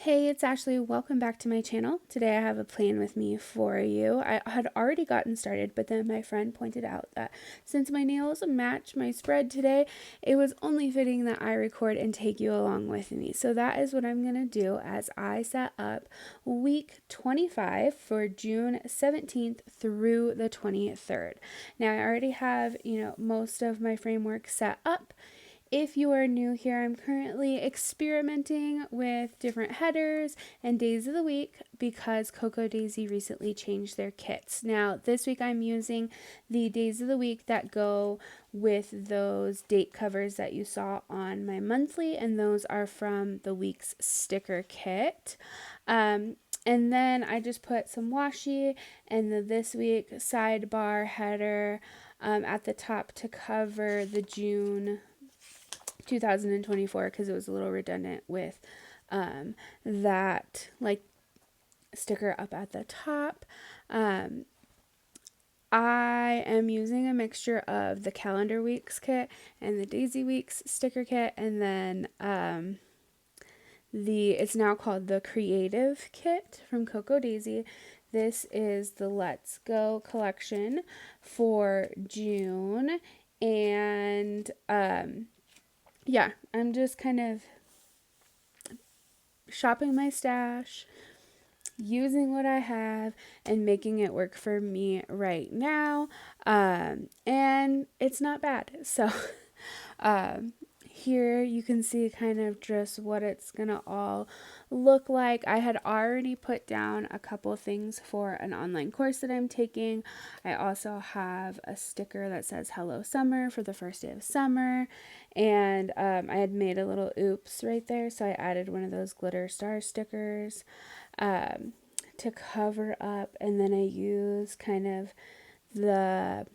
Hey, it's Ashley. Welcome back to my channel. Today I have a plan with me for you. I had already gotten started, but then my friend pointed out that since my nails match my spread today, it was only fitting that I record and take you along with me. So that is what I'm going to do as I set up week 25 for June 17th through the 23rd. Now I already have, most of my framework set up. If you are new here, I'm currently experimenting with different headers and days of the week because Coco Daisy recently changed their kits. Now, this week I'm using the days of the week that go with those date covers that you saw on my monthly, and those are from the week's sticker kit. And then I just put some washi and the this week sidebar header at the top to cover the June 2024 because it was a little redundant with that sticker up at the top. I am using a mixture of the calendar weeks kit and the daisy weeks sticker kit, and then it's now called the creative kit from Coco Daisy. This is the Let's Go collection for June, and yeah, I'm just kind of shopping my stash, using what I have, and making it work for me right now. And it's not bad. So here you can see kind of just what it's gonna all look like. I had already put down a couple things for an online course that I'm taking. I also have a sticker that says hello summer for the first day of summer, and I had made a little oops right there, so I added one of those glitter star stickers to cover up, and then I use kind of the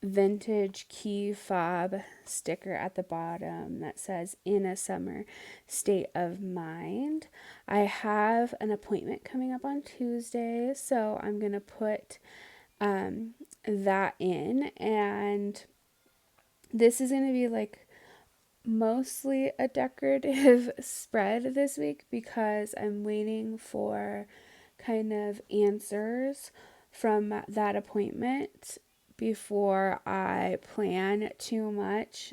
vintage key fob sticker at the bottom that says in a summer state of mind. I have an appointment coming up on Tuesday, so I'm gonna put that in, and this is gonna be like mostly a decorative spread this week because I'm waiting for kind of answers from that appointment before I plan too much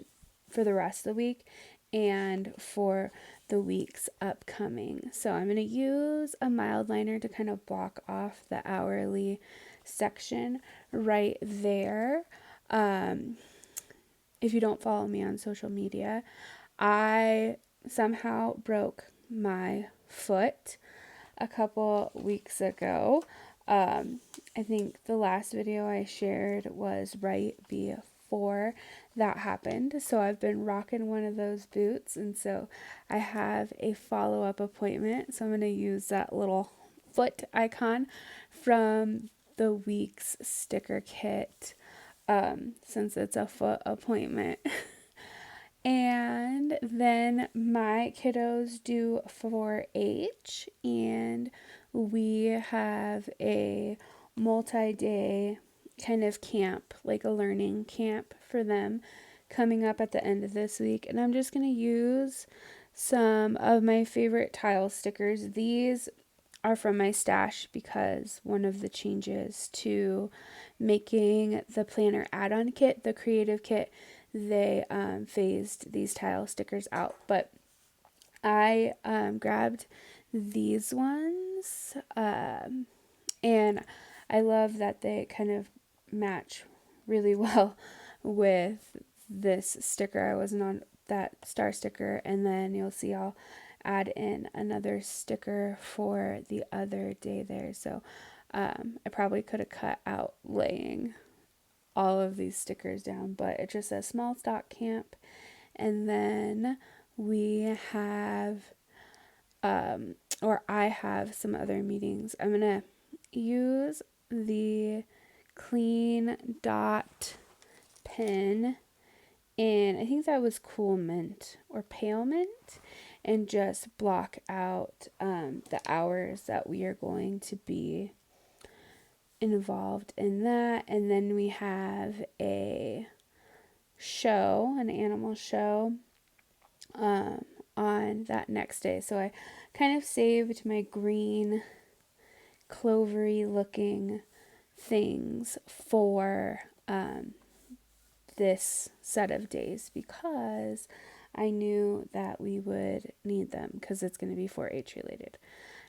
for the rest of the week and for the weeks upcoming. So I'm going to use a mild liner to kind of block off the hourly section right there. If you don't follow me on social media, I somehow broke my foot a couple weeks ago. I think the last video I shared was right before that happened. So I've been rocking one of those boots, and so I have a follow-up appointment. So I'm going to use that little foot icon from the week's sticker kit since it's a foot appointment. And then my kiddos do 4-H, and we have a multi-day kind of camp, like a learning camp for them coming up at the end of this week. And I'm just going to use some of my favorite tile stickers. These are from my stash because one of the changes to making the planner add-on kit, the creative kit, they phased these tile stickers out. But I grabbed these ones, and I love that they kind of match really well with this sticker. I wasn't on that star sticker, and then you'll see I'll add in another sticker for the other day there. So I probably could have cut out laying all of these stickers down, but it just says small stock camp. And then we have or I have some other meetings. I'm gonna use the clean dot pen, and I think that was cool mint or pale mint, and just block out the hours that we are going to be involved in that. And then we have an animal show on on that next day. So I kind of saved my green, clovery looking things for this set of days because I knew that we would need them because it's going to be 4-H related.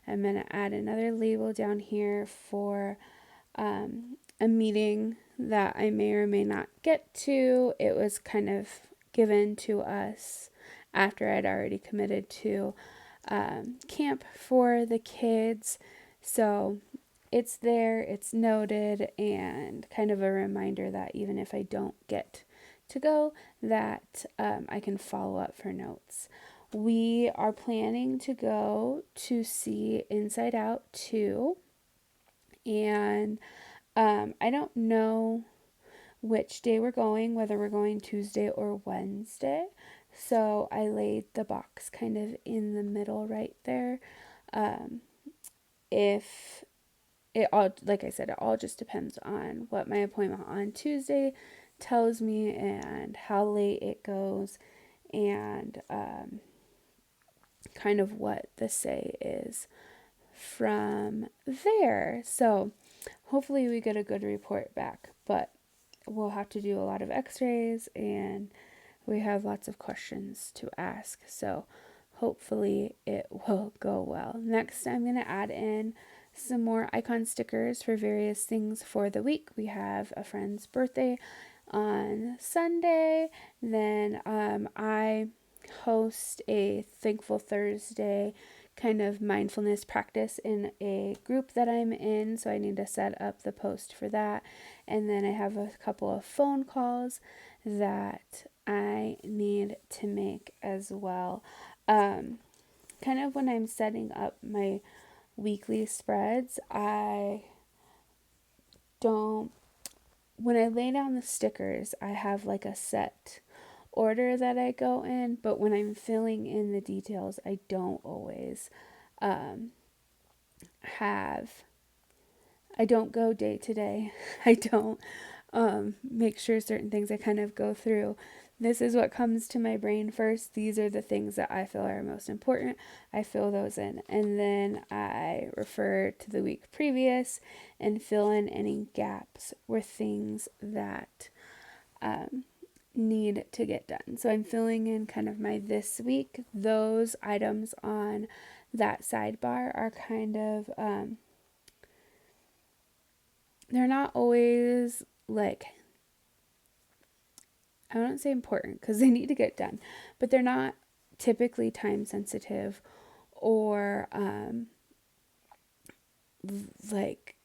I'm going to add another label down here for a meeting that I may or may not get to. It was kind of given to us after I'd already committed to camp for the kids. So it's there, it's noted, and kind of a reminder that even if I don't get to go, that I can follow up for notes. We are planning to go to see Inside Out 2, and I don't know which day we're going, whether we're going Tuesday or Wednesday. So I laid the box kind of in the middle right there. If it all, like I said, it all just depends on what my appointment on Tuesday tells me and how late it goes, and kind of what the say is from there. So hopefully we get a good report back, but we'll have to do a lot of x-rays and we have lots of questions to ask. So hopefully it will go well. Next, I'm going to add in some more icon stickers for various things for the week. We have a friend's birthday on Sunday. Then I host a Thankful Thursday kind of mindfulness practice in a group that I'm in, so I need to set up the post for that. And then I have a couple of phone calls that I need to make as well. Kind of when I'm setting up my weekly spreads, I don't, when I lay down the stickers, I have like a set order that I go in, but when I'm filling in the details, I don't always have, I don't go day to day. I don't make sure certain things, I kind of go through. This is what comes to my brain first. These are the things that I feel are most important. I fill those in. And then I refer to the week previous and fill in any gaps or things that need to get done. So I'm filling in kind of my this week. Those items on that sidebar are kind of, they're not always like, I wouldn't say important because they need to get done, but they're not typically time sensitive or like,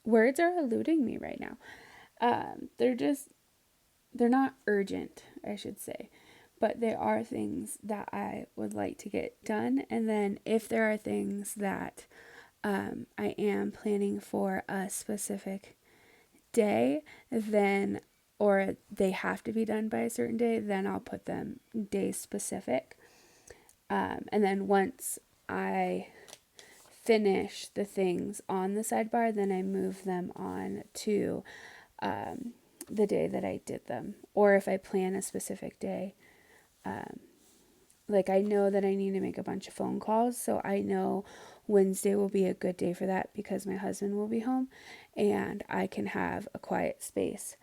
words are eluding me right now. They're not urgent, I should say, but they are things that I would like to get done. And then if there are things that I am planning for a specific day, then, or they have to be done by a certain day, then I'll put them day specific. And then once I finish the things on the sidebar, then I move them on to the day that I did them. Or if I plan a specific day, like I know that I need to make a bunch of phone calls, so I know Wednesday will be a good day for that because my husband will be home and I can have a quiet space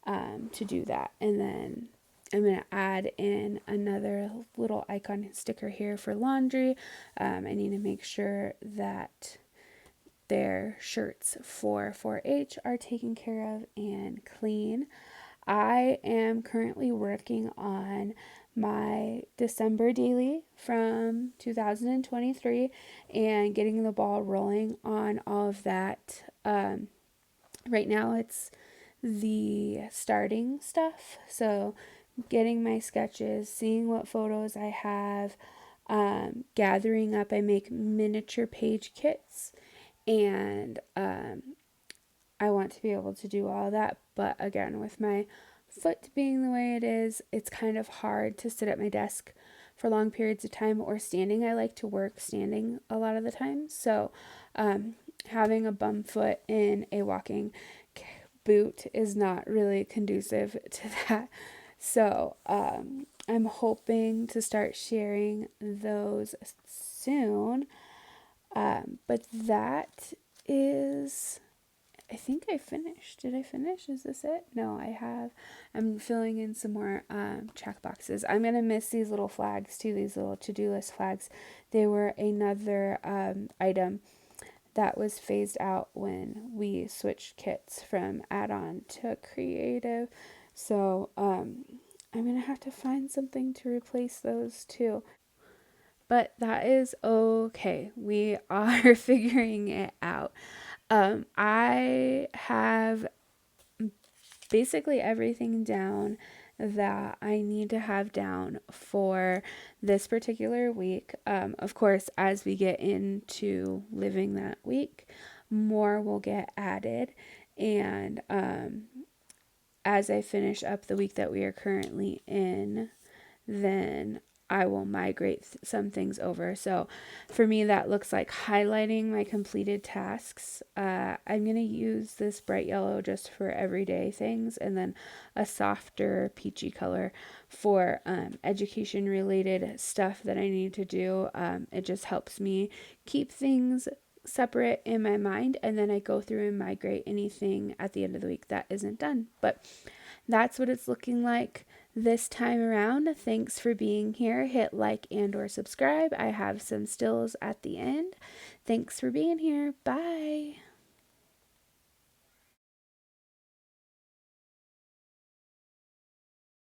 to do that. And then I'm going to add in another little icon sticker here for laundry. I need to make sure that their shirts for 4-H are taken care of and clean. I am currently working on my December daily from 2023 and getting the ball rolling on all of that. Right now it's the starting stuff, so getting my sketches, seeing what photos I have, gathering up. I make miniature page kits, and I want to be able to do all that, but again, with my foot being the way it is, it's kind of hard to sit at my desk for long periods of time or standing. I like to work standing a lot of the time, so having a bum foot in a walking boot is not really conducive to that. So I'm hoping to start sharing those soon. But that is, I think I finished. Did I finish? Is this it? No, I have. I'm filling in some more check boxes. I'm going to miss these little flags too, these little to do list flags. They were another item that was phased out when we switched kits from add on to creative. So I'm going to have to find something to replace those too. But that is okay. We are figuring it out. I have basically everything down that I need to have down for this particular week. Of course, as we get into living that week, more will get added. And as I finish up the week that we are currently in, then I will migrate some things over. So for me, that looks like highlighting my completed tasks. I'm going to use this bright yellow just for everyday things, and then a softer peachy color for education related stuff that I need to do. It just helps me keep things separate in my mind, and then I go through and migrate anything at the end of the week that isn't done. But that's what it's looking like this time around. Thanks for being here. Hit like and or subscribe. I have some stills at the end. Thanks for being here. Bye.